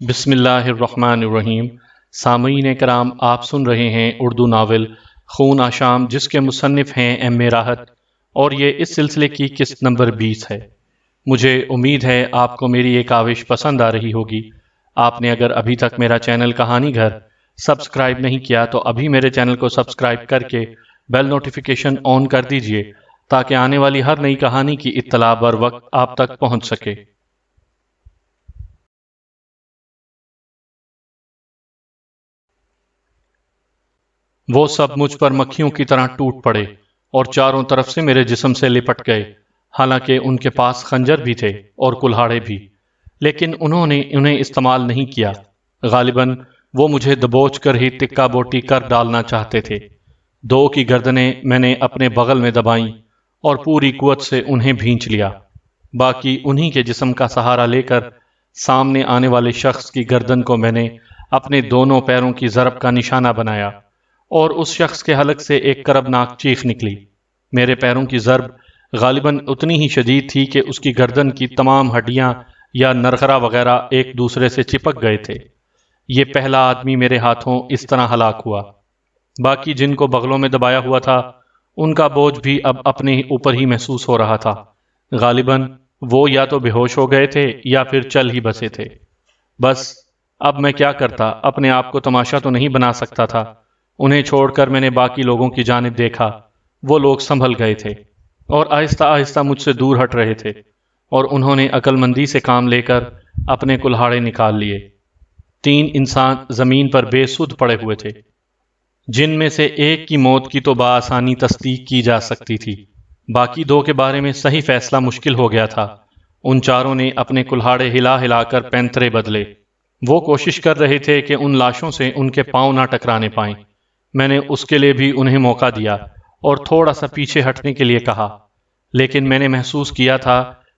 بسم اللہ الرحمن الرحیم۔ سامعین کرام، آپ سن رہے ہیں اردو ناول خون آشام، جس کے مصنف ہیں ایم اے راحت، اور یہ اس سلسلے کی قسط نمبر 20 ہے۔ مجھے امید ہے آپ کو میری یہ کاوش پسند آ رہی ہوگی۔ آپ نے اگر ابھی تک میرا چینل کہانی گھر سبسکرائب نہیں کیا تو ابھی میرے چینل کو سبسکرائب کر کے بیل نوٹیفیکیشن آن کر دیجئے تاکہ آنے والی ہر نئی کہانی کی اطلاع بر وقت آپ تک پہنچ سکے۔ وہ سب مجھ پر مکھیوں کی طرح ٹوٹ پڑے اور چاروں طرف سے میرے جسم سے لپٹ گئے، حالانکہ ان کے پاس خنجر بھی تھے اور کلہاڑے بھی، لیکن انہوں نے انہیں استعمال نہیں کیا۔ غالباً وہ مجھے دبوچ کر ہی ٹکا بوٹی کر ڈالنا چاہتے تھے۔ دو کی گردنیں میں نے اپنے بغل میں دبائیں اور پوری قوت سے انہیں بھینچ لیا۔ باقی انہی کے جسم کا سہارا لے کر سامنے آنے والے شخص کی گردن کو میں نے اپنے دونوں پیروں کی ضرب کا نشانہ بنایا اور اس شخص کے حلق سے ایک کربناک چیخ نکلی۔ میرے پیروں کی ضرب غالباً اتنی ہی شدید تھی کہ اس کی گردن کی تمام ہڈیاں یا نرخرا وغیرہ ایک دوسرے سے چپک گئے تھے۔ یہ پہلا آدمی میرے ہاتھوں اس طرح ہلاک ہوا۔ باقی جن کو بغلوں میں دبایا ہوا تھا ان کا بوجھ بھی اب اپنے اوپر ہی محسوس ہو رہا تھا۔ غالباً وہ یا تو بے ہوش ہو گئے تھے یا پھر چل ہی بسے تھے۔ بس اب میں کیا کرتا، اپنے آپ کو تماشا تو نہیں بنا سکتا تھا۔ انہیں چھوڑ کر میں نے باقی لوگوں کی جانب دیکھا۔ وہ لوگ سنبھل گئے تھے اور آہستہ آہستہ مجھ سے دور ہٹ رہے تھے، اور انہوں نے عقل مندی سے کام لے کر اپنے کلہاڑے نکال لیے۔ 3 انسان زمین پر بے سدھ پڑے ہوئے تھے، جن میں سے ایک کی موت کی تو بآسانی تصدیق کی جا سکتی تھی، باقی 2 کے بارے میں صحیح فیصلہ مشکل ہو گیا تھا۔ ان چاروں نے اپنے کلہاڑے ہلا ہلا کر پینترے بدلے۔ وہ کوشش کر رہے تھے کہ ان لاشوں سے ان کے پاؤں نہ ٹکرانے پائیں۔ میں نے اس کے لیے بھی انہیں موقع دیا اور تھوڑا سا پیچھے ہٹنے کے لیے کہا، لیکن میں نے محسوس کیا تھا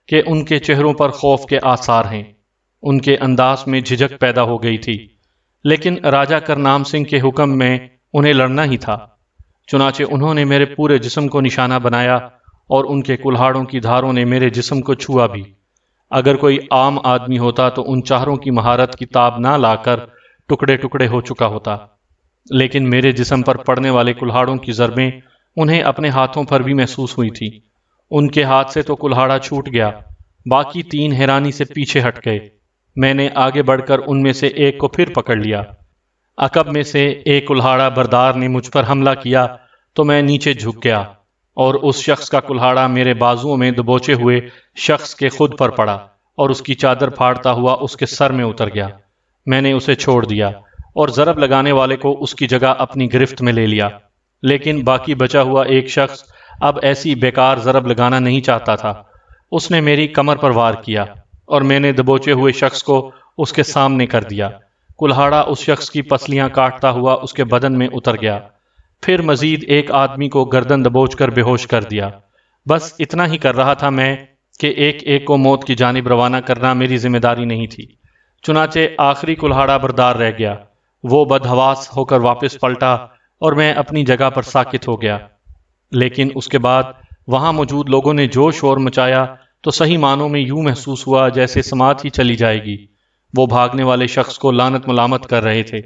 کہ ان کے چہروں پر خوف کے آثار ہیں۔ ان کے انداز میں جھجک پیدا ہو گئی تھی، لیکن راجہ کرنام سنگھ کے حکم میں انہیں لڑنا ہی تھا۔ چنانچہ انہوں نے میرے پورے جسم کو نشانہ بنایا اور ان کے کلہاڑوں کی دھاروں نے میرے جسم کو چھوا بھی۔ اگر کوئی عام آدمی ہوتا تو ان چاروں کی مہارت کی تاب نہ لا کر ٹکڑے ٹکڑے ہو چکا ہوتا، لیکن میرے جسم پر پڑنے والے کلہاڑوں کی ضربیں انہیں اپنے ہاتھوں پر بھی محسوس ہوئی تھی۔ ان کے ہاتھ سے تو کلہاڑا چھوٹ گیا، باقی 3 حیرانی سے پیچھے ہٹ گئے۔ میں نے آگے بڑھ کر ان میں سے ایک کو پھر پکڑ لیا۔ عقب میں سے ایک کلہاڑا بردار نے مجھ پر حملہ کیا تو میں نیچے جھک گیا اور اس شخص کا کلہاڑا میرے بازوؤں میں دبوچے ہوئے شخص کے خود پر پڑا اور اس کی چادر پھاڑتا ہوا اس کے سر میں اتر گیا۔ میں نے اسے چھوڑ دیا اور ضرب لگانے والے کو اس کی جگہ اپنی گرفت میں لے لیا، لیکن باقی بچا ہوا ایک شخص اب ایسی بیکار ضرب لگانا نہیں چاہتا تھا۔ اس نے میری کمر پر وار کیا اور میں نے دبوچے ہوئے شخص کو اس کے سامنے کر دیا۔ کلہاڑا اس شخص کی پسلیاں کاٹتا ہوا اس کے بدن میں اتر گیا، پھر مزید ایک آدمی کو گردن دبوچ کر بے ہوش کر دیا۔ بس اتنا ہی کر رہا تھا میں کہ ایک ایک کو موت کی جانب روانہ کرنا میری ذمہ داری نہیں تھی۔ چنانچہ آخری کلہاڑا بردار رہ گیا۔ وہ بدحواس ہو کر واپس پلٹا اور میں اپنی جگہ پر ساکت ہو گیا، لیکن اس کے بعد وہاں موجود لوگوں نے جو شور مچایا تو صحیح معنوں میں یوں محسوس ہوا جیسے سماعت ہی چلی جائے گی۔ وہ بھاگنے والے شخص کو لعنت ملامت کر رہے تھے۔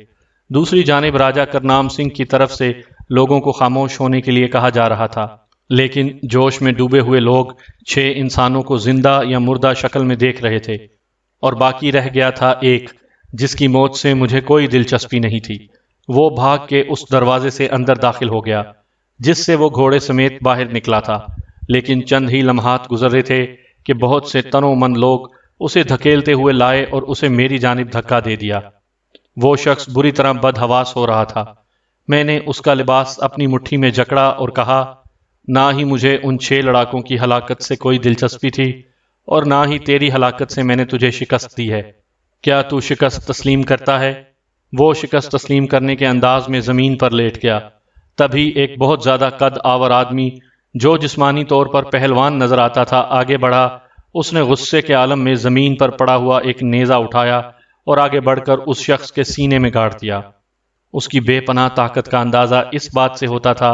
دوسری جانب راجہ کرنام سنگھ کی طرف سے لوگوں کو خاموش ہونے کے لیے کہا جا رہا تھا، لیکن جوش میں ڈوبے ہوئے لوگ 6 انسانوں کو زندہ یا مردہ شکل میں دیکھ رہے تھے، اور باقی رہ گیا تھا ایک جس کی موت سے مجھے کوئی دلچسپی نہیں تھی۔ وہ بھاگ کے اس دروازے سے اندر داخل ہو گیا جس سے وہ گھوڑے سمیت باہر نکلا تھا، لیکن چند ہی لمحات گزرے تھے کہ بہت سے تنو من لوگ اسے دھکیلتے ہوئے لائے اور اسے میری جانب دھکا دے دیا۔ وہ شخص بری طرح بدحواس ہو رہا تھا۔ میں نے اس کا لباس اپنی مٹھی میں جکڑا اور کہا، نہ ہی مجھے ان 6 لڑاکوں کی ہلاکت سے کوئی دلچسپی تھی اور نہ ہی تیری ہلاکت سے میں نے تجھے شکست دی ہے۔ کیا تو شکست تسلیم کرتا ہے؟ وہ شکست تسلیم کرنے کے انداز میں زمین پر لیٹ گیا۔ تبھی ایک بہت زیادہ قد آور آدمی جو جسمانی طور پر پہلوان نظر آتا تھا آگے بڑھا۔ اس نے غصے کے عالم میں زمین پر پڑا ہوا ایک نیزہ اٹھایا اور آگے بڑھ کر اس شخص کے سینے میں گاڑ دیا۔ اس کی بے پناہ طاقت کا اندازہ اس بات سے ہوتا تھا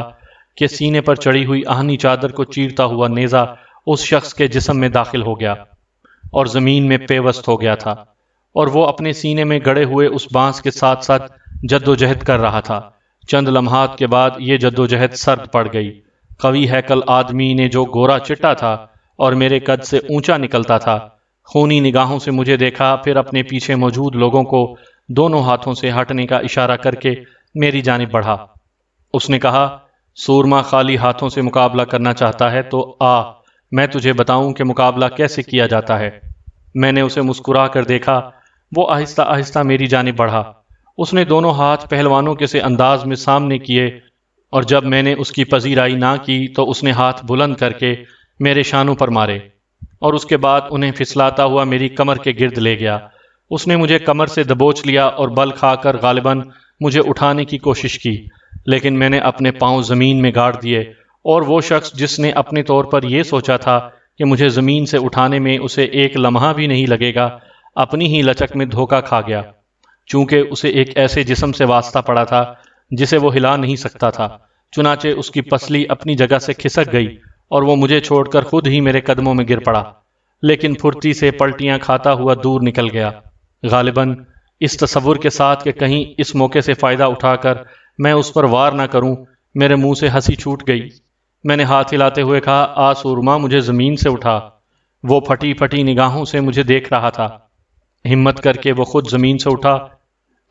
کہ سینے پر چڑھی ہوئی آہنی چادر کو چیرتا ہوا نیزہ اس شخص کے جسم میں داخل ہو گیا اور زمین میں پیوست ہو گیا تھا۔ اور وہ اپنے سینے میں گڑے ہوئے اس بانس کے ساتھ ساتھ جدوجہد کر رہا تھا۔ چند لمحات کے بعد یہ جدوجہد سرد پڑ گئی۔ قوی ہیکل آدمی نے جو گورا چٹا تھا اور میرے قد سے اونچا نکلتا تھا، خونی نگاہوں سے مجھے دیکھا، پھر اپنے پیچھے موجود لوگوں کو دونوں ہاتھوں سے ہٹنے کا اشارہ کر کے میری جانب بڑھا۔ اس نے کہا، سورما خالی ہاتھوں سے مقابلہ کرنا چاہتا ہے تو میں تجھے بتاؤں کہ مقابلہ کیسے کیا جاتا ہے۔ میں نے اسے مسکرا کر دیکھا۔ وہ آہستہ آہستہ میری جانب بڑھا۔ اس نے دونوں ہاتھ پہلوانوں کے سے انداز میں سامنے کیے، اور جب میں نے اس کی پذیرائی نہ کی تو اس نے ہاتھ بلند کر کے میرے شانوں پر مارے، اور اس کے بعد انہیں پھسلاتا ہوا میری کمر کے گرد لے گیا۔ اس نے مجھے کمر سے دبوچ لیا اور بل کھا کر غالباً مجھے اٹھانے کی کوشش کی، لیکن میں نے اپنے پاؤں زمین میں گاڑ دیے، اور وہ شخص جس نے اپنے طور پر یہ سوچا تھا کہ مجھے زمین سے اٹھانے میں اسے ایک لمحہ بھی نہیں لگے گا، اپنی ہی لچک میں دھوکہ کھا گیا۔ چونکہ اسے ایک ایسے جسم سے واسطہ پڑا تھا جسے وہ ہلا نہیں سکتا تھا، چنانچہ اس کی پسلی اپنی جگہ سے کھسک گئی اور وہ مجھے چھوڑ کر خود ہی میرے قدموں میں گر پڑا، لیکن پھرتی سے پلٹیاں کھاتا ہوا دور نکل گیا، غالباً اس تصور کے ساتھ کہ کہیں اس موقع سے فائدہ اٹھا کر میں اس پر وار نہ کروں۔ میرے منہ سے ہنسی چھوٹ گئی۔ میں نے ہاتھ ہلاتے ہوئے کہا، سورما، مجھے زمین سے اٹھا۔ وہ پھٹی پھٹی نگاہوں سے مجھے دیکھ رہا تھا۔ ہمت کر کے وہ خود زمین سے اٹھا،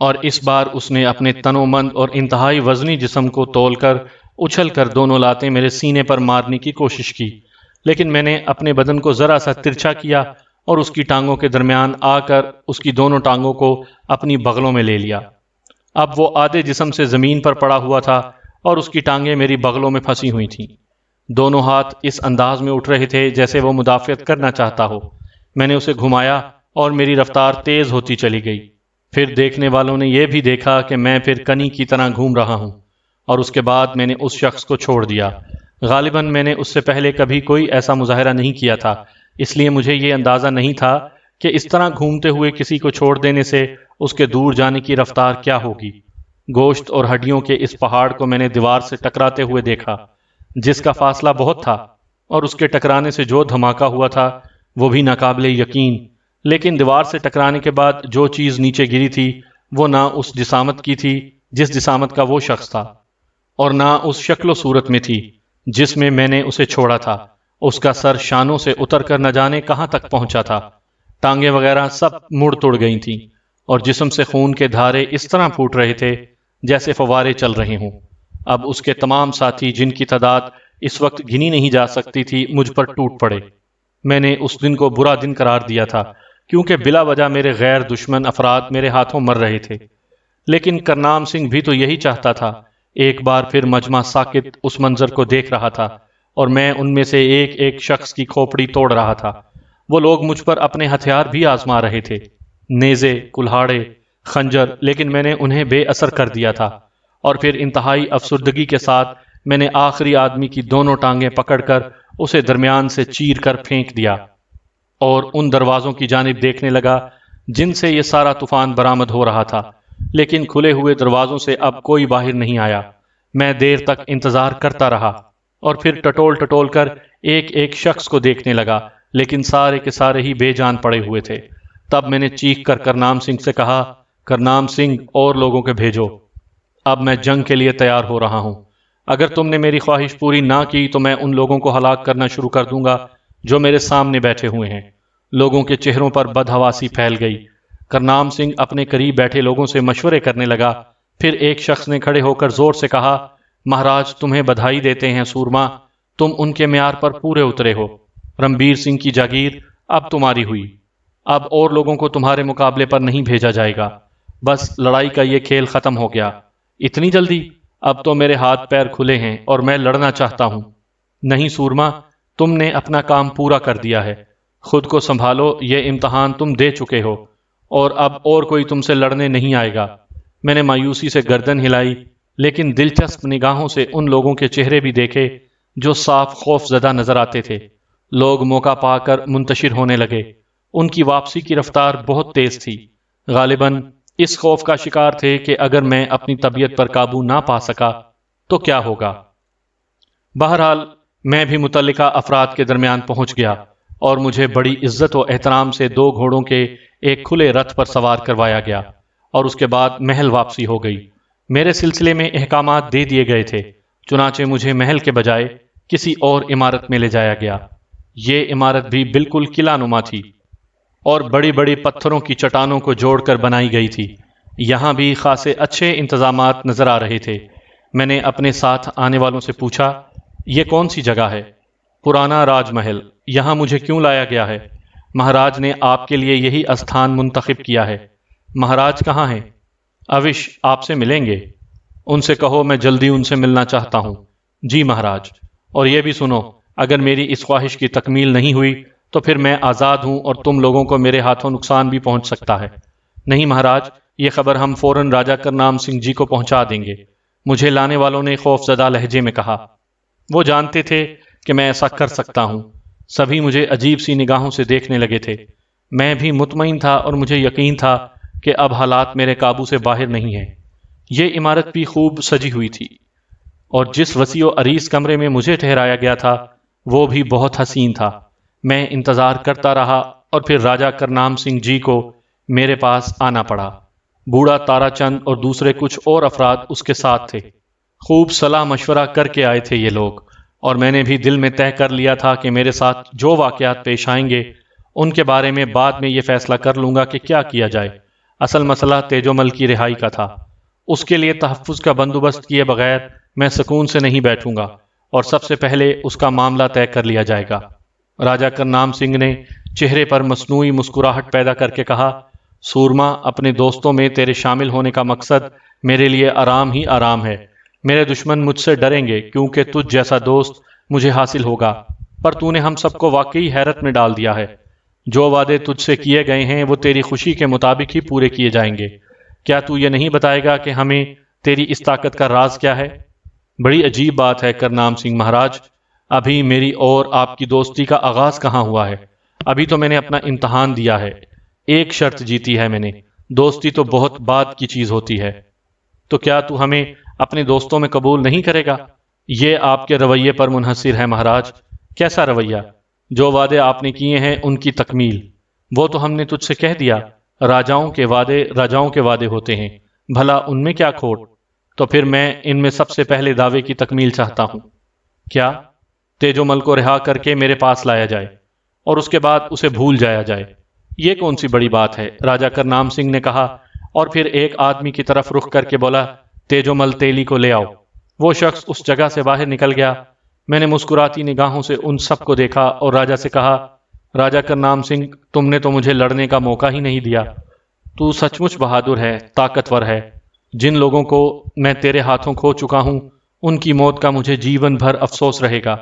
اور اس بار اس نے اپنے تنومند اور انتہائی وزنی جسم کو تول کر اچھل کر دونوں لاتیں میرے سینے پر مارنے کی کوشش کی، لیکن میں نے اپنے بدن کو ذرا سا ترچھا کیا اور اس کی ٹانگوں کے درمیان آ کر اس کی دونوں ٹانگوں کو اپنی بغلوں میں لے لیا۔ اب وہ آدھے جسم سے زمین پر پڑا ہوا تھا اور اس کی ٹانگیں میری بغلوں میں پھنسی ہوئی تھیں۔ دونوں ہاتھ اس انداز میں اٹھ رہے تھے جیسے وہ مدافعت کرنا چاہتا ہو۔ میں نے اسے گھمایا اور میری رفتار تیز ہوتی چلی گئی۔ پھر دیکھنے والوں نے یہ بھی دیکھا کہ میں پھر کنی کی طرح گھوم رہا ہوں، اور اس کے بعد میں نے اس شخص کو چھوڑ دیا۔ غالباً میں نے اس سے پہلے کبھی کوئی ایسا مظاہرہ نہیں کیا تھا، اس لیے مجھے یہ اندازہ نہیں تھا کہ اس طرح گھومتے ہوئے کسی کو چھوڑ دینے سے اس کے دور جانے کی رفتار کیا ہوگی۔ گوشت اور ہڈیوں کے اس پہاڑ کو میں نے دیوار سے ٹکراتے ہوئے دیکھا، جس کا فاصلہ بہت تھا، اور اس کے ٹکرانے سے جو دھماکہ ہوا تھا وہ بھی ناقابل یقین۔ لیکن دیوار سے ٹکرانے کے بعد جو چیز نیچے گری تھی وہ نہ اس جسامت کی تھی جس جسامت کا وہ شخص تھا، اور نہ اس شکل و صورت میں تھی جس میں میں نے اسے چھوڑا تھا۔ اس کا سر شانوں سے اتر کر نہ جانے کہاں تک پہنچا تھا، ٹانگیں وغیرہ سب مڑ توڑ گئی تھیں، اور جسم سے خون کے دھارے اس طرح پھوٹ رہے تھے جیسے فوارے چل رہے ہوں۔ اب اس کے تمام ساتھی، جن کی تعداد اس وقت گنی نہیں جا سکتی تھی، مجھ پر ٹوٹ پڑے۔ میں نے اس دن کو برا دن قرار دیا تھا، کیونکہ بلا وجہ میرے غیر دشمن افراد میرے ہاتھوں مر رہے تھے، لیکن کرنام سنگھ بھی تو یہی چاہتا تھا۔ ایک بار پھر مجمع ساکت اس منظر کو دیکھ رہا تھا، اور میں ان میں سے ایک ایک شخص کی کھوپڑی توڑ رہا تھا۔ وہ لوگ مجھ پر اپنے ہتھیار بھی آزما رہے تھے، نیزے، کلہاڑے، خنجر، لیکن میں نے انہیں بے اثر کر دیا تھا، اور پھر انتہائی افسردگی کے ساتھ میں نے آخری آدمی کی دونوں ٹانگیں پکڑ کر اسے درمیان سے چیر کر پھینک دیا، اور ان دروازوں کی جانب دیکھنے لگا جن سے یہ سارا طوفان برآمد ہو رہا تھا، لیکن کھلے ہوئے دروازوں سے اب کوئی باہر نہیں آیا۔ میں دیر تک انتظار کرتا رہا، اور پھر ٹٹول ٹٹول کر ایک ایک شخص کو دیکھنے لگا، لیکن سارے کے سارے ہی بے جان پڑے ہوئے تھے۔ تب میں نے چیخ کر کرنام سنگھ سے کہا، کرنام سنگھ، اور لوگوں کے بھیجو، اب میں جنگ کے لیے تیار ہو رہا ہوں۔ اگر تم نے میری خواہش پوری نہ کی تو میں ان لوگوں کو ہلاک کرنا شروع کر دوں گا جو میرے سامنے بیٹھے ہوئے ہیں۔ لوگوں کے چہروں پر بدحواسی پھیل گئی۔ کرنام سنگھ اپنے قریب بیٹھے لوگوں سے مشورے کرنے لگا۔ پھر ایک شخص نے کھڑے ہو کر زور سے کہا، مہاراج تمہیں بدھائی دیتے ہیں سورما، تم ان کے معیار پر پورے اترے ہو۔ رنبیر سنگھ کی جاگیر اب تمہاری ہوئی، اب اور لوگوں کو تمہارے مقابلے پر نہیں بھیجا جائے گا۔ بس لڑائی کا یہ کھیل ختم ہو گیا۔ اتنی جلدی؟ اب تو میرے ہاتھ پیر کھلے ہیں اور میں لڑنا چاہتا ہوں۔ نہیں سورما، تم نے اپنا کام پورا کر دیا ہے، خود کو سنبھالو، یہ امتحان تم دے چکے ہو، اور اب اور کوئی تم سے لڑنے نہیں آئے گا۔ میں نے مایوسی سے گردن ہلائی، لیکن دلچسپ نگاہوں سے ان لوگوں کے چہرے بھی دیکھے جو صاف خوف زدہ نظر آتے تھے۔ لوگ موقع پا کر منتشر ہونے لگے۔ ان کی واپسی کی رفتار بہت تیز تھی، غالباً اس خوف کا شکار تھے کہ اگر میں اپنی طبیعت پر قابو نہ پا سکا تو کیا ہوگا۔ بہرحال میں بھی متعلقہ افراد کے درمیان پہنچ گیا اور مجھے بڑی عزت و احترام سے 2 گھوڑوں کے ایک کھلے رتھ پر سوار کروایا گیا اور اس کے بعد محل واپسی ہو گئی۔ میرے سلسلے میں احکامات دے دیے گئے تھے، چنانچہ مجھے محل کے بجائے کسی اور عمارت میں لے جایا گیا۔ یہ عمارت بھی بالکل قلعہ نما تھی اور بڑی بڑی پتھروں کی چٹانوں کو جوڑ کر بنائی گئی تھی۔ یہاں بھی خاصے اچھے انتظامات نظر آ رہے تھے۔ میں نے اپنے ساتھ آنے والوں سے پوچھا، یہ کون سی جگہ ہے؟ پرانا راج محل۔ یہاں مجھے کیوں لایا گیا ہے؟ مہاراج نے آپ کے لیے یہی استھان منتخب کیا ہے۔ مہاراج کہاں ہیں؟ اوش آپ سے ملیں گے۔ ان سے کہو میں جلدی ان سے ملنا چاہتا ہوں۔ جی مہاراج۔ اور یہ بھی سنو، اگر میری اس خواہش کی تکمیل نہیں ہوئی تو پھر میں آزاد ہوں اور تم لوگوں کو میرے ہاتھوں نقصان بھی پہنچ سکتا ہے۔ نہیں مہاراج، یہ خبر ہم فوراً راجہ کرنام سنگھ جی کو پہنچا دیں گے، مجھے لانے والوں نے خوف زدہ لہجے میں کہا۔ وہ جانتے تھے کہ میں ایسا کر سکتا ہوں۔ سبھی مجھے عجیب سی نگاہوں سے دیکھنے لگے تھے۔ میں بھی مطمئن تھا اور مجھے یقین تھا کہ اب حالات میرے قابو سے باہر نہیں ہیں۔ یہ عمارت بھی خوب سجی ہوئی تھی اور جس وسیع و عریض کمرے میں مجھے ٹھہرایا گیا تھا وہ بھی بہت حسین تھا۔ میں انتظار کرتا رہا اور پھر راجہ کرنام سنگھ جی کو میرے پاس آنا پڑا۔ بوڑھا تارا چند اور دوسرے کچھ اور افراد اس کے ساتھ تھے۔ خوب صلاح مشورہ کر کے آئے تھے یہ لوگ، اور میں نے بھی دل میں طے کر لیا تھا کہ میرے ساتھ جو واقعات پیش آئیں گے ان کے بارے میں بعد میں یہ فیصلہ کر لوں گا کہ کیا کیا جائے۔ اصل مسئلہ تیجومل کی رہائی کا تھا۔ اس کے لیے تحفظ کا بندوبست کیے بغیر میں سکون سے نہیں بیٹھوں گا اور سب سے پہلے اس کا معاملہ طے کر لیا جائے گا۔ راجہ کرنام سنگھ نے چہرے پر مصنوعی مسکراہٹ پیدا کر کے کہا، سورما، اپنے دوستوں میں تیرے شامل ہونے کا مقصد میرے لیے آرام ہی آرام ہے۔ میرے دشمن مجھ سے ڈریں گے کیونکہ تجھ جیسا دوست مجھے حاصل ہوگا، پر تو نے ہم سب کو واقعی حیرت میں ڈال دیا ہے۔ جو وعدے تجھ سے کیے گئے ہیں وہ تیری خوشی کے مطابق ہی پورے کیے جائیں گے۔ کیا تو یہ نہیں بتائے گا کہ ہمیں تیری اس طاقت کا راز کیا ہے؟ بڑی عجیب بات ہے کرنام سنگھ مہاراج، ابھی میری اور آپ کی دوستی کا آغاز کہاں ہوا ہے؟ ابھی تو میں نے اپنا امتحان دیا ہے، ایک شرط جیتی ہے میں نے، دوستی تو بہت بعد کی چیز ہوتی ہے۔ تو کیا تو ہمیں اپنے دوستوں میں قبول نہیں کرے گا؟ یہ آپ کے رویے پر منحصر ہے مہاراج۔ کیسا رویہ؟ جو وعدے آپ نے کیے ہیں ان کی تکمیل۔ وہ تو ہم نے تجھ سے کہہ دیا، راجاؤں کے وعدے راجاؤں کے وعدے ہوتے ہیں، بھلا ان میں کیا کھوٹ؟ تو پھر میں ان میں سب سے پہلے دعوے کی تکمیل چاہتا ہوں۔ کیا؟ تیجومل کو رہا کر کے میرے پاس لایا جائے اور اس کے بعد اسے بھول جایا جائے۔ یہ کون سی بڑی بات ہے؟ راجہ کرنام سنگھ نے کہا، اور پھر ایک آدمی کی طرف رخ کر کے بولا، تیجومل تیلی کو لے آؤ۔ وہ شخص اس جگہ سے باہر نکل گیا۔ میں نے مسکراتی نگاہوں سے ان سب کو دیکھا اور راجہ سے کہا، راجہ کرنام سنگھ، تم نے تو مجھے لڑنے کا موقع ہی نہیں دیا۔ تو سچ مچ بہادر ہے، طاقتور ہے۔ جن لوگوں کو میں تیرے ہاتھوں کھو چکا ہوں ان کی موت کا مجھے جیون بھر افسوس رہے گا۔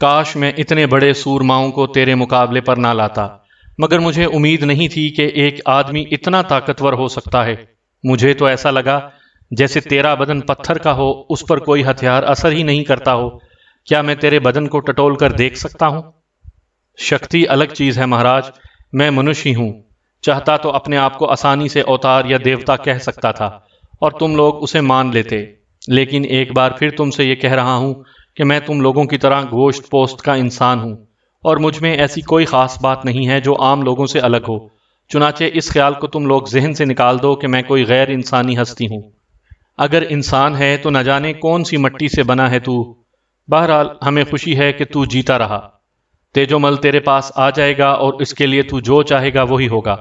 کاش میں اتنے بڑے سورماؤں کو تیرے مقابلے پر نہ لاتا، مگر مجھے امید نہیں تھی کہ ایک آدمی اتنا طاقتور ہو سکتا ہے۔ مجھے تو ایسا لگا جیسے تیرا بدن پتھر کا ہو، اس پر کوئی ہتھیار اثر ہی نہیں کرتا ہو۔ کیا میں تیرے بدن کو ٹٹول کر دیکھ سکتا ہوں؟ شکتی الگ چیز ہے مہاراج، میں منش ہی ہوں۔ چاہتا تو اپنے آپ کو آسانی سے اوتار یا دیوتا کہہ سکتا تھا اور تم لوگ اسے مان لیتے، لیکن ایک بار پھر تم سے یہ کہہ رہا ہوں کہ میں تم لوگوں کی طرح گوشت پوست کا انسان ہوں، اور مجھ میں ایسی کوئی خاص بات نہیں ہے جو عام لوگوں سے الگ ہو۔ چنانچہ اس خیال کو تم لوگ ذہن سے نکال دو کہ میں کوئی غیر انسانی ہستی ہوں۔ اگر انسان ہے تو نہ جانے کون سی مٹی سے بنا ہے تو۔ بہرحال ہمیں خوشی ہے کہ تو جیتا رہا۔ تیجومل تیرے پاس آ جائے گا اور اس کے لیے تو جو چاہے گا وہی ہوگا۔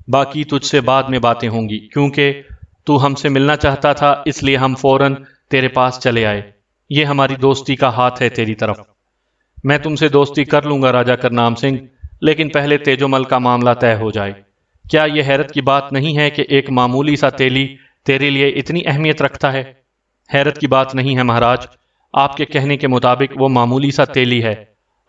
باقی تجھ سے بعد میں باتیں ہوں گی، کیونکہ تو ہم سے ملنا چاہتا تھا، اس لیے ہم فوراً تیرے پاس چلے آئے۔ یہ ہماری دوستی کا ہاتھ ہے تیری طرف۔ میں تم سے دوستی کر لوں گا راجہ کرنام سنگھ، لیکن پہلے تیجومل کا معاملہ طے ہو جائے۔ کیا یہ حیرت کی بات نہیں ہے کہ ایک معمولی سا تیلی تیرے لیے اتنی اہمیت رکھتا ہے؟ حیرت کی بات نہیں ہے مہاراج، آپ کے کہنے کے مطابق وہ معمولی سا تیلی ہے۔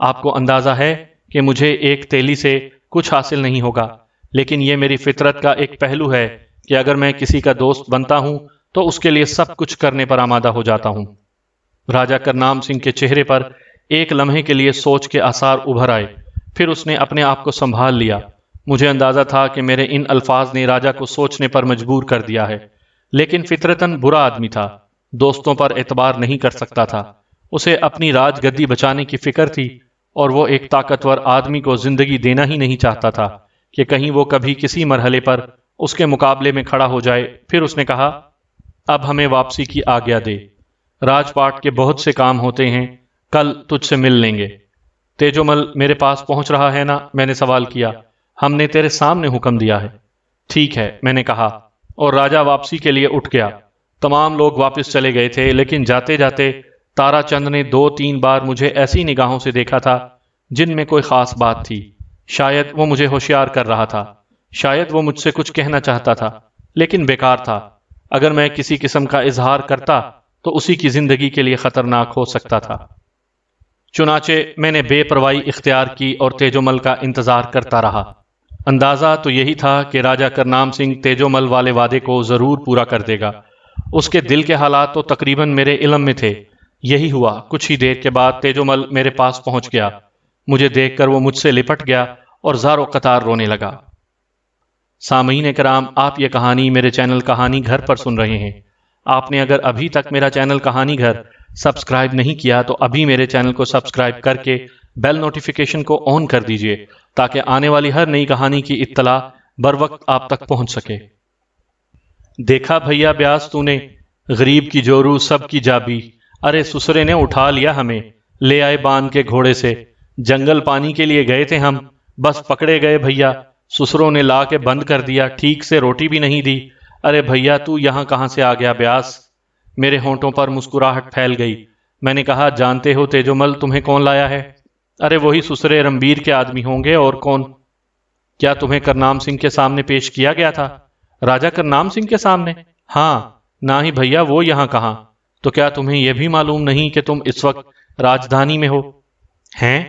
آپ کو اندازہ ہے کہ مجھے ایک تیلی سے کچھ حاصل نہیں ہوگا، لیکن یہ میری فطرت کا ایک پہلو ہے کہ اگر میں کسی کا دوست بنتا ہوں تو اس کے لیے سب کچھ کرنے پر آمادہ ہو جاتا ہوں۔ راجہ کرنام سنگھ کے چہرے پر ایک لمحے کے لیے سوچ کے آثار ابھر آئے، پھر اس نے اپنے آپ کو سنبھال لیا۔ مجھے اندازہ تھا کہ میرے ان الفاظ نے راجہ کو سوچنے پر مجبور کر دیا ہے، لیکن فطرتاً برا آدمی تھا، دوستوں پر اعتبار نہیں کر سکتا تھا۔ اسے اپنی راج گدی بچانے کی فکر تھی اور وہ ایک طاقتور آدمی کو زندگی دینا ہی نہیں چاہتا تھا کہ کہیں وہ کبھی کسی مرحلے پر اس کے مقابلے میں کھڑا ہو جائے۔ پھر اس نے کہا، اب ہمیں واپسی کی آگیا دے، راج پاٹ کے بہت سے کام ہوتے ہیں، کل تجھ سے مل لیں گے۔ تیجومل میرے پاس پہنچ رہا ہے نا؟ میں نے سوال کیا۔ ہم نے تیرے سامنے حکم دیا ہے۔ ٹھیک ہے، میں نے کہا، اور راجہ واپسی کے لیے اٹھ گیا۔ تمام لوگ واپس چلے گئے تھے، لیکن جاتے جاتے تارا چند نے 2-3 بار مجھے ایسی نگاہوں سے دیکھا تھا جن میں کوئی خاص بات تھی۔ شاید وہ مجھے ہوشیار کر رہا تھا، شاید وہ مجھ سے کچھ کہنا چاہتا تھا، لیکن بیکار تھا۔ اگر میں کسی قسم کا اظہار کرتا تو اسی کی زندگی کے لیے خطرناک ہو سکتا تھا۔ چنانچہ میں نے بے پرواہی اختیار کی اور تیجومل کا انتظار کرتا رہا۔ اندازہ تو یہی تھا کہ راجہ کرنام سنگھ تیجومل والے وعدے کو ضرور پورا کر دے گا۔ اس کے دل کے حالات تو تقریباً میرے علم میں تھے۔ یہی ہوا۔ کچھ ہی دیر کے بعد تیجومل میرے پاس پہنچ گیا۔ مجھے دیکھ کر وہ مجھ سے لپٹ گیا اور زار و قطار رونے لگا۔ سامعین کرام، آپ یہ کہانی میرے چینل کہانی گھر پر سن رہے ہیں۔ آپ نے اگر ابھی تک میرا چینل کہانی گھر سبسکرائب نہیں کیا تو ابھی میرے چینل کو سبسکرائب کر کے بیل نوٹیفیکیشن کو آن کر دیجئے تاکہ آنے والی ہر نئی کہانی کی اطلاع بر وقت آپ تک پہنچ سکے۔ دیکھا بھیا بیاس تو نے، غریب کی جورو سب کی جابی، ارے سسرے نے اٹھا لیا ہمیں، لے آئے باندھ کے گھوڑے سے، جنگل پانی کے لیے گئے تھے ہم، بس پکڑے گئے بھیا، سسروں نے لا کے بند کر دیا، ٹھیک سے روٹی بھی نہیں دی۔ ارے بھیا تو یہاں کہاں سے آ گیا بیاس؟ میرے ہونٹوں پر مسکراہٹ پھیل گئی۔ میں نے کہا، جانتے ہو تیجومل تمہیں کون لایا ہے؟ ارے وہی سسرے رمبیر کے آدمی ہوں گے، اور کون؟ کیا تمہیں کرنام سنگھ کے سامنے پیش کیا گیا تھا؟ راجہ کرنام سنگھ کے سامنے؟ ہاں۔ نہ ہی بھیا، وہ یہاں کہاں؟ تو کیا تمہیں یہ بھی معلوم نہیں کہ تم اس وقت راجدھانی میں ہو؟ ہیں؟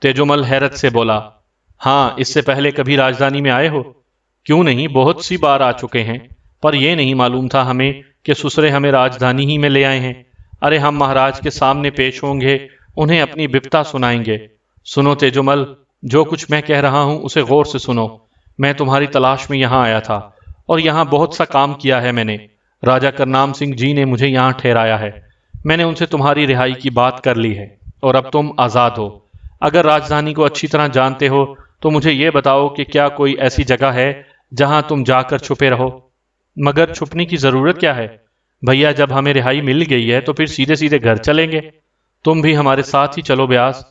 تیجومل حیرت سے بولا۔ ہاں، اس سے پہلے کبھی راجدھانی میں آئے ہو؟ کیوں نہیں، بہت سی بار آ چکے ہیں، پر یہ نہیں معلوم تھا ہمیں کہ سسرے ہمیں راجدھانی ہی میں لے آئے ہیں۔ ارے ہم مہاراج کے سامنے پیش ہوں گے، انہیں اپنی بپتا سنائیں گے۔ سنو تیجومل، جو کچھ میں کہہ رہا ہوں اسے غور سے سنو۔ میں تمہاری تلاش میں یہاں آیا تھا اور یہاں بہت سا کام کیا ہے میں نے۔ راجہ کرنام سنگھ جی نے مجھے یہاں ٹھہرایا ہے۔ میں نے ان سے تمہاری رہائی کی بات کر لی ہے اور اب تم آزاد ہو۔ اگر راجدھانی کو اچھی طرح جانتے ہو تو مجھے یہ بتاؤ کہ کیا کوئی ایسی جگہ ہے جہاں تم جا کر چھپے رہو؟ مگر چھپنے کی ضرورت کیا ہے بھیا؟ جب ہمیں رہائی مل گئی ہے تو پھر سیدھے سیدھے گھر چلیں گے۔ تم بھی ہمارے ساتھ ہی چلو بیاس۔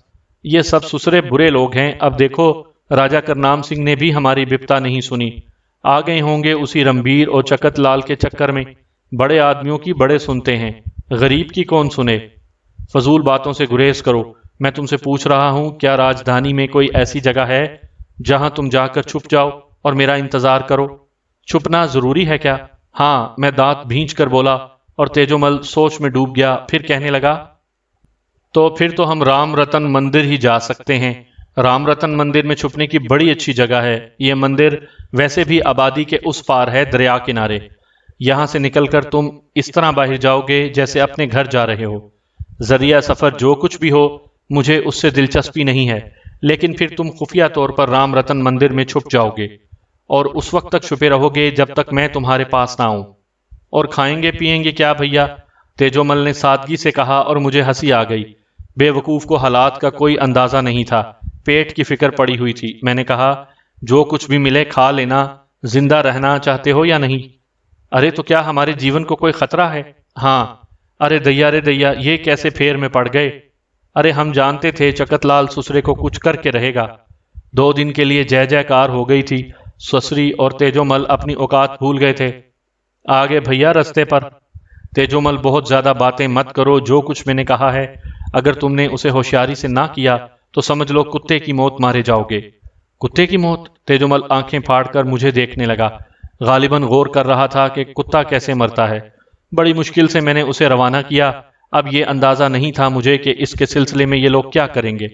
یہ سب سسرے برے لوگ ہیں۔ اب دیکھو، راجہ کرنام سنگھ نے بھی ہماری بپتا نہیں سنی، آ گئے ہوں گے اسی رمبیر اور چکت لال کے چکر میں۔ بڑے آدمیوں کی بڑے سنتے ہیں، غریب کی کون سنے؟ فضول باتوں سے گریز کرو۔ میں تم سے پوچھ رہا ہوں، کیا راجدھانی میں کوئی ایسی جگہ ہے جہاں تم جا کر چھپ جاؤ اور میرا انتظار کرو؟ چھپنا ضروری ہے کیا؟ ہاں، میں دانت بھینچ کر بولا اور تیجومل سوچ میں ڈوب گیا۔ پھر کہنے لگا، تو پھر تو ہم رام رتن مندر ہی جا سکتے ہیں۔ رام رتن مندر میں چھپنے کی بڑی اچھی جگہ ہے۔ یہ مندر ویسے بھی آبادی کے اس پار ہے، دریا کنارے۔ یہاں سے نکل کر تم اس طرح باہر جاؤ گے جیسے اپنے گھر جا رہے ہو۔ ذریعہ سفر جو کچھ بھی ہو، مجھے اس سے دلچسپی نہیں ہے، لیکن پھر تم خفیہ طور پر رام رتن مندر میں چھپ جاؤ گے اور اس وقت تک چھپے رہو گے جب تک میں تمہارے پاس نہ آؤں۔ اور کھائیں گے پیئیں گے کیا بھیا؟ تیجومل نے سادگی سے کہا اور مجھے ہنسی آ گئی۔ بے وقوف کو حالات کا کوئی اندازہ نہیں تھا، پیٹ کی فکر پڑی ہوئی تھی۔ میں نے کہا، جو کچھ بھی ملے کھا لینا، زندہ رہنا چاہتے ہو یا نہیں؟ ارے تو کیا ہمارے جیون کو کوئی خطرہ ہے؟ ہاں۔ ارے دیا رے دیا، یہ کیسے پھیر میں پڑ گئے؟ ارے ہم جانتے تھے چکت لال سسرے کو کچھ کر کے رہے گا۔ 2 دن کے لیے جے جے کار ہو گئی تھی۔ سسری اور تیجومل اپنی اوقات بھول گئے تھے۔ آگے بھیا رستے پر۔ تیجومل، بہت زیادہ باتیں مت کرو۔ جو کچھ میں نے کہا ہے اگر تم نے اسے ہوشیاری سے نہ کیا تو سمجھ لو کتے کی موت مارے جاؤ گے۔ کتے کی موت؟ تیجومل آنکھیں پھاڑ کر مجھے دیکھنے لگا، غالباً غور کر رہا تھا کہ کتا کیسے مرتا ہے۔ بڑی مشکل سے میں نے اسے روانہ کیا۔ اب یہ اندازہ نہیں تھا مجھے کہ اس کے سلسلے میں یہ لوگ کیا کریں گے۔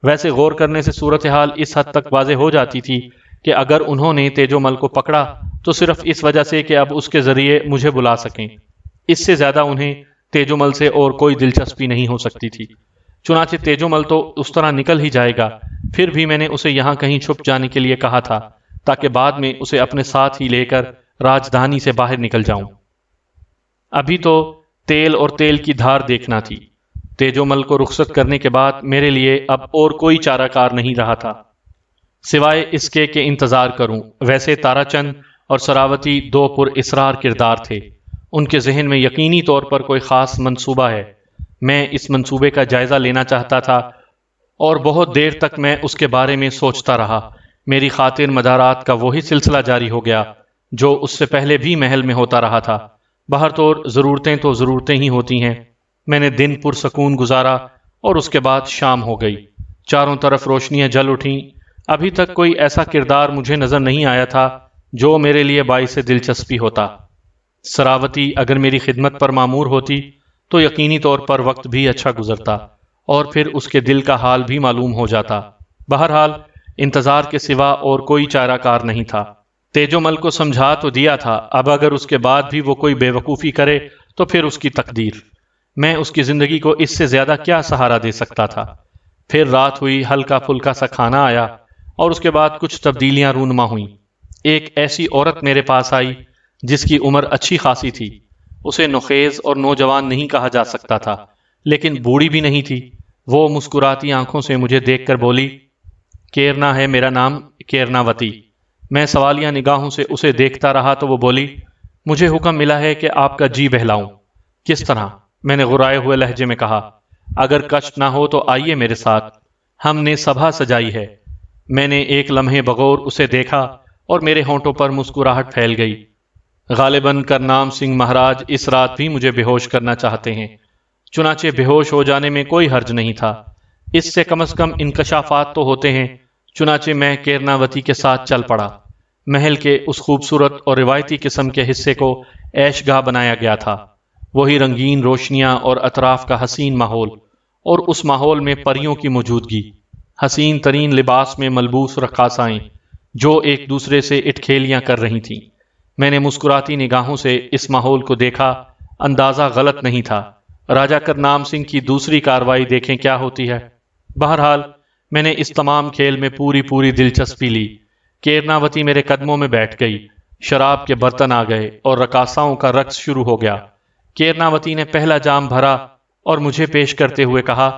ویسے غور کرنے سے صورتحال اس حد تک واضح ہو جاتی تھی کہ اگر انہوں نے تیجومل کو پکڑا تو صرف اس وجہ سے کہ اب اس کے ذریعے مجھے بلا سکیں۔ اس سے زیادہ انہیں تیجومل سے اور کوئی دلچسپی نہیں ہو سکتی تھی۔ چنانچہ تیجومل تو اس طرح نکل ہی جائے گا، پھر بھی میں نے اسے یہاں کہیں چھپ جانے کے لیے کہا تھا تاکہ بعد میں اسے اپنے ساتھ ہی لے کر راجدھانی سے باہر نکل جاؤں۔ ابھی تو تیل اور تیل کی دھار دیکھنا تھی۔ تیجومل کو رخصت کرنے کے بعد میرے لیے اب اور کوئی چارہ کار نہیں رہا تھا سوائے اس کے کہ انتظار کروں۔ ویسے تارا چند اور سراوتی دو پر اصرار کردار تھے، ان کے ذہن میں یقینی طور پر کوئی خاص منصوبہ ہے۔ میں اس منصوبے کا جائزہ لینا چاہتا تھا اور بہت دیر تک میں اس کے بارے میں سوچتا رہا۔ میری خاطر مدارات کا وہی سلسلہ جاری ہو گیا جو اس سے پہلے بھی محل میں ہوتا رہا تھا۔ بہر طور ضرورتیں تو ضرورتیں ہی ہوتی ہیں۔ میں نے دن پرسکون گزارا اور اس کے بعد شام ہو گئی۔ چاروں طرف روشنیاں جل اٹھیں۔ ابھی تک کوئی ایسا کردار مجھے نظر نہیں آیا تھا جو میرے لیے باعث دلچسپی ہوتا۔ سراوتی اگر میری خدمت پر مامور ہوتی تو یقینی طور پر وقت بھی اچھا گزرتا اور پھر اس کے دل کا حال بھی معلوم ہو جاتا۔ بہرحال انتظار کے سوا اور کوئی چارہ کار نہیں تھا۔ تیجومل کو سمجھا تو دیا تھا، اب اگر اس کے بعد بھی وہ کوئی بے وقوفی کرے تو پھر اس کی تقدیر۔ میں اس کی زندگی کو اس سے زیادہ کیا سہارا دے سکتا تھا؟ پھر رات ہوئی، ہلکا پھلکا سا کھانا آیا اور اس کے بعد کچھ تبدیلیاں رونما ہوئیں۔ ایک ایسی عورت میرے پاس آئی جس کی عمر اچھی خاصی تھی۔ اسے نوخیز اور نوجوان نہیں کہا جا سکتا تھا، لیکن بوڑھی بھی نہیں تھی۔ وہ مسکراتی آنکھوں سے مجھے دیکھ کر بولی، کیرنا ہے میرا نام، کیرناوتی۔ میں سوالیہ نگاہوں سے اسے دیکھتا رہا تو وہ بولی، مجھے حکم ملا ہے کہ آپ کا جی بہلاؤں۔ کس طرح؟ میں نے غرائے ہوئے لہجے میں کہا۔ اگر کشٹ نہ ہو تو آئیے میرے ساتھ، ہم نے سبھا سجائی ہے۔ میں نے ایک لمحے بغور اسے دیکھا اور میرے ہونٹوں پر مسکراہٹ پھیل گئی۔ غالباً کرنام سنگھ مہاراج اس رات بھی مجھے بے ہوش کرنا چاہتے ہیں، چنانچہ بے ہوش ہو جانے میں کوئی حرج نہیں تھا، اس سے کم از کم انکشافات تو ہوتے ہیں۔ چنانچہ میں کیرناوتی کے ساتھ چل پڑا۔ محل کے اس خوبصورت اور روایتی قسم کے حصے کو عیش گاہ بنایا گیا تھا، وہی رنگین روشنیاں اور اطراف کا حسین ماحول، اور اس ماحول میں پریوں کی موجودگی، حسین ترین لباس میں ملبوس رقاصائیں جو ایک دوسرے سے اٹکھیلیاں کر رہی تھیں۔ میں نے مسکراتی نگاہوں سے اس ماحول کو دیکھا، اندازہ غلط نہیں تھا۔ راجہ کرنام سنگھ کی دوسری کارروائی دیکھیں کیا ہوتی ہے۔ بہرحال میں نے اس تمام کھیل میں پوری دلچسپی لی۔ کیرناوتی میرے قدموں میں بیٹھ گئی، شراب کے برتن آ گئے اور رقاصاؤں کا رقص شروع ہو گیا۔ کیرناوتی نے پہلا جام بھرا اور مجھے پیش کرتے ہوئے کہا،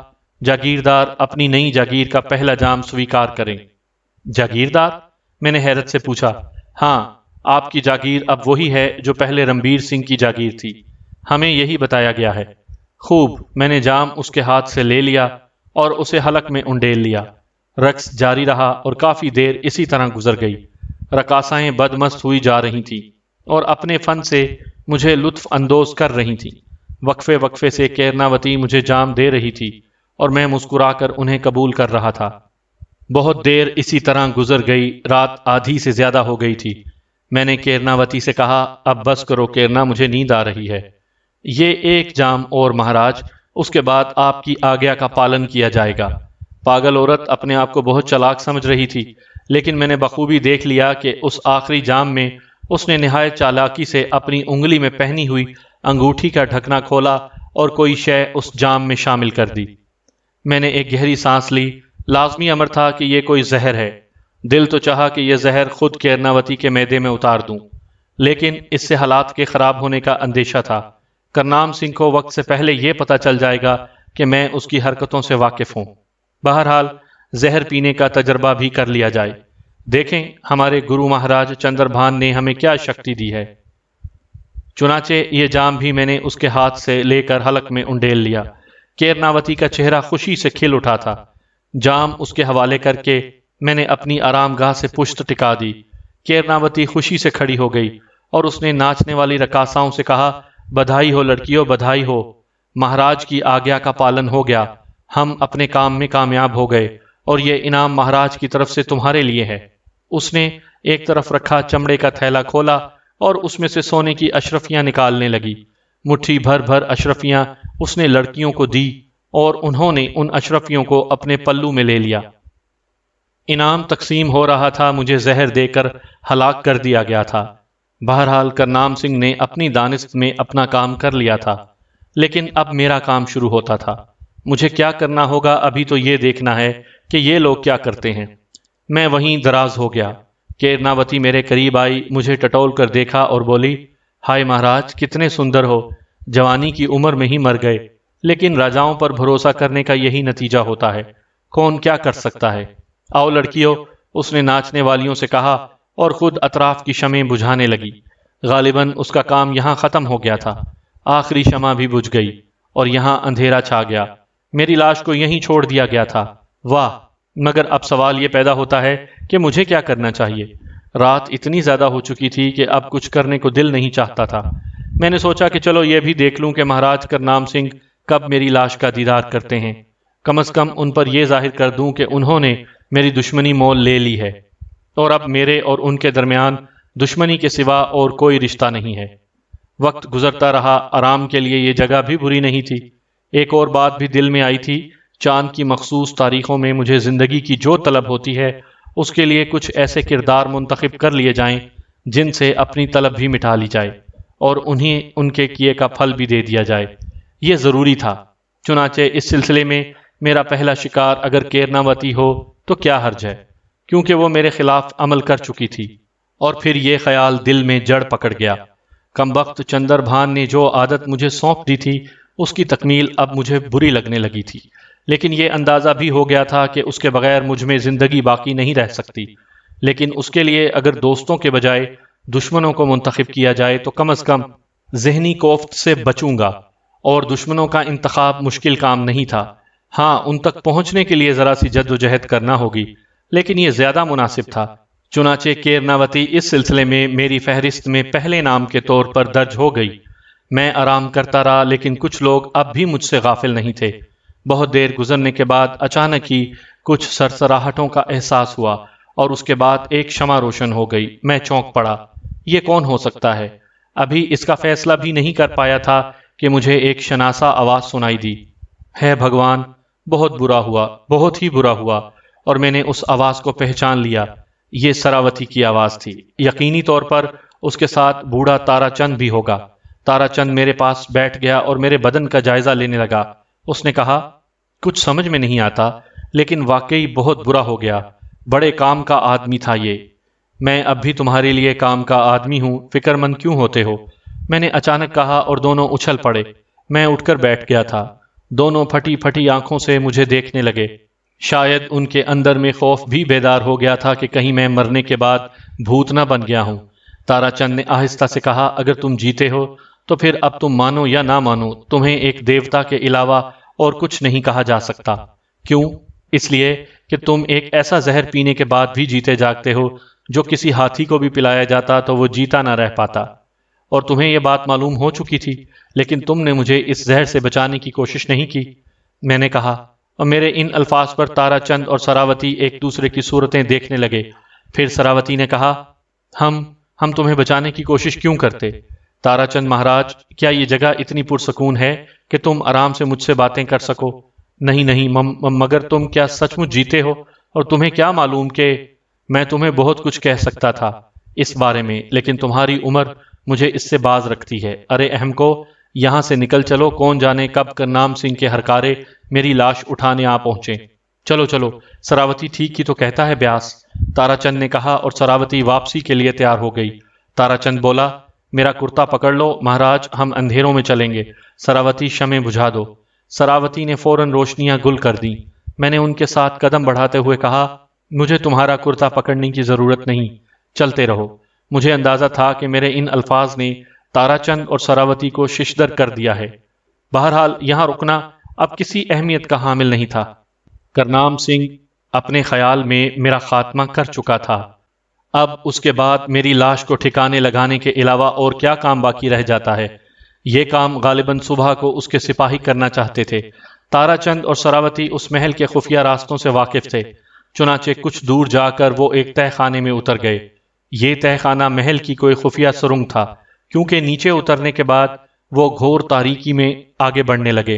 جاگیردار اپنی نئی جاگیر کا پہلا جام سویکار کریں۔ جاگیردار؟ میں نے حیرت سے پوچھا۔ ہاں، آپ کی جاگیر اب وہی ہے جو پہلے رنبیر سنگھ کی جاگیر تھی، ہمیں یہی بتایا گیا ہے۔ خوب، میں نے جام اس کے ہاتھ سے لے لیا اور اسے حلق میں انڈیل لیا۔ رقص جاری رہا اور کافی دیر اسی طرح گزر گئی۔ رقاصائیں بدمست ہوئی جا رہی تھیں اور اپنے فن سے مجھے لطف اندوز کر رہی تھیں۔ وقفے سے کیرناوتی مجھے جام دے رہی تھی اور میں مسکرا کر انہیں قبول کر رہا تھا۔ بہت دیر اسی طرح گزر گئی، رات آدھی سے زیادہ ہو گئی تھی۔ میں نے کیرناوتی سے کہا، اب بس کرو کیرنا، مجھے نیند آ رہی ہے۔ یہ ایک جام اور مہاراج، اس کے بعد آپ کی آگیا کا پالن کیا جائے گا۔ پاگل عورت اپنے آپ کو بہت چالاک سمجھ رہی تھی، لیکن میں نے بخوبی دیکھ لیا کہ اس آخری جام میں اس نے نہایت چالاکی سے اپنی انگلی میں پہنی ہوئی انگوٹھی کا ڈھکنا کھولا اور کوئی شے اس جام میں شامل کر دی۔ میں نے ایک گہری سانس لی۔ لازمی امر تھا کہ یہ کوئی زہر ہے۔ دل تو چاہا کہ یہ زہر خود کیرناوتی کے معدے میں اتار دوں، لیکن اس سے حالات کے خراب ہونے کا اندیشہ تھا۔ کرنام سنگھ کو وقت سے پہلے یہ پتہ چل جائے گا کہ میں اس کی حرکتوں سے واقف ہوں۔ بہرحال زہر پینے کا تجربہ بھی کر لیا جائے، دیکھیں ہمارے گرو مہاراج چندربھان نے ہمیں کیا شکتی دی ہے۔ چنانچہ یہ جام بھی میں نے اس کے ہاتھ سے لے کر حلق میں انڈیل لیا۔ کیرناوتی کا چہرہ خوشی سے کھل اٹھا تھا۔ جام اس کے حوالے کر کے میں نے اپنی آرام گاہ سے پشت ٹکا دی۔ کیرناوتی خوشی سے کھڑی ہو گئی اور اس نے ناچنے والی رقاصاؤں سے کہا، بدھائی ہو لڑکیوں، بدھائی ہو، مہاراج کی آگیا کا پالن ہو گیا، ہم اپنے کام میں کامیاب ہو گئے اور یہ انعام مہاراج کی طرف سے تمہارے لیے ہے۔ اس نے ایک طرف رکھا چمڑے کا تھیلا کھولا اور اس میں سے سونے کی اشرفیاں نکالنے لگی۔ مٹھی بھر اشرفیاں اس نے لڑکیوں کو دی اور انہوں نے ان اشرفیوں کو اپنے پلو میں لے لیا۔ انعام تقسیم ہو رہا تھا، مجھے زہر دے کر ہلاک کر دیا گیا تھا۔ بہرحال کرنام سنگھ نے اپنی دانست میں اپنا کام کر لیا تھا، لیکن اب میرا کام شروع ہوتا تھا۔ مجھے کیا کرنا ہوگا ابھی تو یہ دیکھنا ہے کہ یہ لوگ کیا کرتے ہیں۔ میں وہیں دراز ہو گیا۔ کیرناوتی میرے قریب آئی، مجھے ٹٹول کر دیکھا اور بولی، ہائے مہاراج، کتنے سندر ہو، جوانی کی عمر میں ہی مر گئے۔ لیکن راجاؤں پر بھروسہ کرنے کا یہی نتیجہ ہوتا ہے، کون کیا کر سکتا ہے؟ آؤ لڑکیوں، اس نے ناچنے والیوں سے کہا اور خود اطراف کی شمعیں بجھانے لگی۔ غالباً اس کا کام یہاں ختم ہو گیا تھا، آخری شمع بھی بجھ گئی اور یہاں اندھیرا چھا گیا۔ میری لاش کو یہیں چھوڑ دیا گیا تھا۔ واہ! مگر اب سوال یہ پیدا ہوتا ہے کہ مجھے کیا کرنا چاہیے؟ رات اتنی زیادہ ہو چکی تھی کہ اب کچھ کرنے کو دل نہیں چاہتا تھا۔ میں نے سوچا کہ چلو یہ بھی دیکھ لوں کہ مہاراج کرنام سنگھ کب میری لاش کا دیدار کرتے ہیں، کم از کم ان پر یہ ظاہر کر دوں کہ انہوں نے میری دشمنی مول لے لی ہے اور اب میرے اور ان کے درمیان دشمنی کے سوا اور کوئی رشتہ نہیں ہے۔ وقت گزرتا رہا، آرام کے لیے یہ جگہ بھی بری نہیں تھی۔ ایک اور بات بھی دل میں آئی تھی، چاند کی مخصوص تاریخوں میں مجھے زندگی کی جو طلب ہوتی ہے اس کے لیے کچھ ایسے کردار منتخب کر لیے جائیں جن سے اپنی طلب بھی مٹا لی جائے اور انہیں ان کے کیے کا پھل بھی دے دیا جائے۔ یہ ضروری تھا۔ چنانچہ اس سلسلے میں میرا پہلا شکار اگر کیرناوتی ہو تو کیا حرج ہے، کیونکہ وہ میرے خلاف عمل کر چکی تھی۔ اور پھر یہ خیال دل میں جڑ پکڑ گیا، کمبخت چندر بھان نے جو عادت مجھے سونپ دی تھی اس کی تکمیل اب مجھے بری لگنے لگی تھی، لیکن یہ اندازہ بھی ہو گیا تھا کہ اس کے بغیر مجھ میں زندگی باقی نہیں رہ سکتی۔ لیکن اس کے لیے اگر دوستوں کے بجائے دشمنوں کو منتخب کیا جائے تو کم از کم ذہنی کوفت سے بچوں گا، اور دشمنوں کا انتخاب مشکل کام نہیں تھا۔ ہاں، ان تک پہنچنے کے لیے ذرا سی جد و جہد کرنا ہوگی، لیکن یہ زیادہ مناسب تھا۔ چنانچہ کیرناوتی اس سلسلے میں میری فہرست میں پہلے نام کے طور پر درج ہو گئی۔ میں آرام کرتا رہا، لیکن کچھ لوگ اب بھی مجھ سے غافل نہیں تھے۔ بہت دیر گزرنے کے بعد اچانک ہی کچھ سرسراہٹوں کا احساس ہوا اور اس کے بعد ایک شمع روشن ہو گئی۔ میں چونک پڑا، یہ کون ہو سکتا ہے؟ ابھی اس کا فیصلہ بھی نہیں کر پایا تھا کہ مجھے ایک شناسا آواز سنائی دی۔ ہے بھگوان! بہت برا ہوا، بہت ہی برا ہوا، اور میں نے اس آواز کو پہچان لیا۔ یہ سراوتی کی آواز تھی۔ یقینی طور پر اس کے ساتھ بوڑھا تارا چند بھی ہوگا۔ تارا چند میرے پاس بیٹھ گیا اور میرے بدن کا جائزہ لینے لگا۔ اس نے کہا، کچھ سمجھ میں نہیں آتا، لیکن واقعی بہت برا ہو گیا۔ بڑے کام کا آدمی تھا یہ۔ میں اب بھی تمہارے لیے کام کا آدمی ہوں، فکر مند کیوں ہوتے ہو؟ میں نے اچانک کہا اور دونوں اچھل پڑے۔ میں اٹھ کر بیٹھ گیا تھا۔ دونوں پھٹی پھٹی آنکھوں سے مجھے دیکھنے لگے۔ شاید ان کے اندر میں خوف بھی بیدار ہو گیا تھا کہ کہیں میں مرنے کے بعد بھوت نہ بن گیا ہوں۔ تارا چند نے آہستہ سے کہا، اگر تم جیتے ہو تو پھر اب تم مانو یا نہ مانو، تمہیں ایک دیوتا کے علاوہ اور کچھ نہیں کہا جا سکتا۔ کیوں؟ اس لیے کہ تم ایک ایسا زہر پینے کے بعد بھی جیتے جاگتے ہو جو کسی ہاتھی کو بھی پلایا جاتا تو وہ جیتا نہ رہ پاتا، اور تمہیں یہ بات معلوم ہو چکی تھی، لیکن تم نے مجھے اس زہر سے بچانے کی کوشش نہیں کی۔ میں نے کہا، اور میرے ان الفاظ پر تارا چند اور سراوتی ایک دوسرے کی صورتیں دیکھنے لگے۔ پھر سراوتی نے کہا، ہم تمہیں بچانے کی کوشش کیوں کرتے؟ تارا چند مہاراج، کیا یہ جگہ اتنی پرسکون ہے کہ تم آرام سے مجھ سے باتیں کر سکو؟ نہیں، مگر تم کیا سچ مچ جیتے ہو؟ اور تمہیں کیا معلوم کہ میں تمہیں بہت کچھ کہہ سکتا تھا اس بارے میں، لیکن تمہاری عمر مجھے اس سے باز رکھتی ہے۔ ارے اہم کو، یہاں سے نکل چلو، کون جانے کب کرنام سنگھ کے ہرکارے میری لاش اٹھانے آ پہنچے۔ چلو، سراوتی ٹھیک ہی تو کہتا ہے بیاس، تارا چند نے کہا، اور سراوتی واپسی کے لیے تیار ہو گئی۔ تارا چند بولا، میرا کرتا پکڑ لو مہاراج، ہم اندھیروں میں چلیں گے۔ سراوتی شمع بجھا دو۔ سراوتی نے فوراً روشنیاں گل کر دیں۔ میں نے ان کے ساتھ قدم بڑھاتے ہوئے کہا، مجھے تمہارا کرتا پکڑنے کی ضرورت نہیں، چلتے رہو۔ مجھے اندازہ تھا کہ میرے ان الفاظ نے تارا چند اور سراوتی کو ششدر کر دیا ہے۔ بہرحال یہاں رکنا اب کسی اہمیت کا حامل نہیں تھا۔ کرنام سنگھ اپنے خیال میں میرا خاتمہ کر چکا تھا۔ اب اس کے بعد میری لاش کو ٹھکانے لگانے کے علاوہ اور کیا کام باقی رہ جاتا ہے؟ یہ کام غالباً صبح کو اس کے سپاہی کرنا چاہتے تھے۔ تارا چند اور سراوتی اس محل کے خفیہ راستوں سے واقف تھے، چنانچہ کچھ دور جا کر وہ ایک تہہ خانے میں اتر گئے۔ یہ تہہ خانہ محل کی کوئی خفیہ سرنگ تھا، کیونکہ نیچے اترنے کے بعد وہ گھور تاریکی میں آگے بڑھنے لگے۔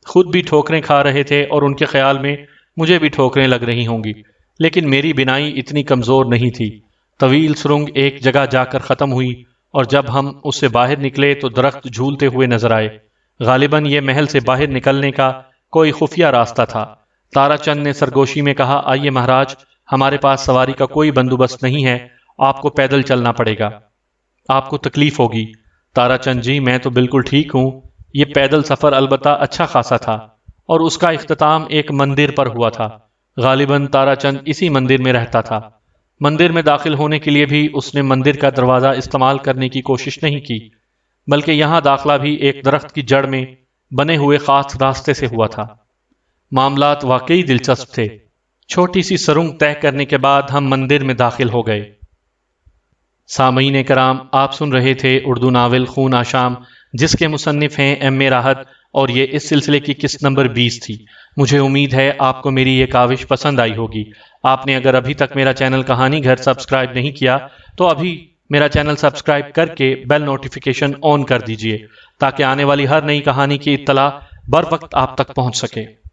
خود بھی ٹھوکریں کھا رہے تھے اور ان کے خیال میں مجھے بھی ٹھوکریں لگ رہی ہوں گی، لیکن میری بینائی اتنی کمزور نہیں تھی۔ طویل سرنگ ایک جگہ جا کر ختم ہوئی، اور جب ہم اس سے باہر نکلے تو درخت جھولتے ہوئے نظر آئے۔ غالباً یہ محل سے باہر نکلنے کا کوئی خفیہ راستہ تھا۔ تارا چند نے سرگوشی میں کہا، آئیے مہاراج، ہمارے پاس سواری کا کوئی بندوبست نہیں ہے، آپ کو پیدل چلنا پڑے گا۔ آپ کو تکلیف ہوگی۔ تارا چند جی، میں تو بالکل ٹھیک ہوں، یہ پیدل سفر البتہ اچھا خاصا تھا اور اس کا اختتام ایک مندر پر ہوا تھا۔ غالباً تارا چند اسی مندر میں رہتا تھا۔ مندر میں داخل ہونے کے لیے بھی اس نے مندر کا دروازہ استعمال کرنے کی کوشش نہیں کی، بلکہ یہاں داخلہ بھی ایک درخت کی جڑ میں بنے ہوئے خاص راستے سے ہوا تھا۔ معاملات واقعی دلچسپ تھے۔ چھوٹی سی سرنگ طے کرنے کے بعد ہم مندر میں داخل ہو گئے۔ سامعین کرام، آپ سن رہے تھے اردو ناول خون آشام، جس کے مصنف ہیں ایم اے راحت، اور یہ اس سلسلے کی قسط نمبر 20 تھی۔ مجھے امید ہے آپ کو میری یہ کاوش پسند آئی ہوگی۔ آپ نے اگر ابھی تک میرا چینل کہانی گھر سبسکرائب نہیں کیا تو ابھی میرا چینل سبسکرائب کر کے بیل نوٹیفیکیشن آن کر دیجئے تاکہ آنے والی ہر نئی کہانی کی اطلاع بر وقت آپ تک پہنچ سکے۔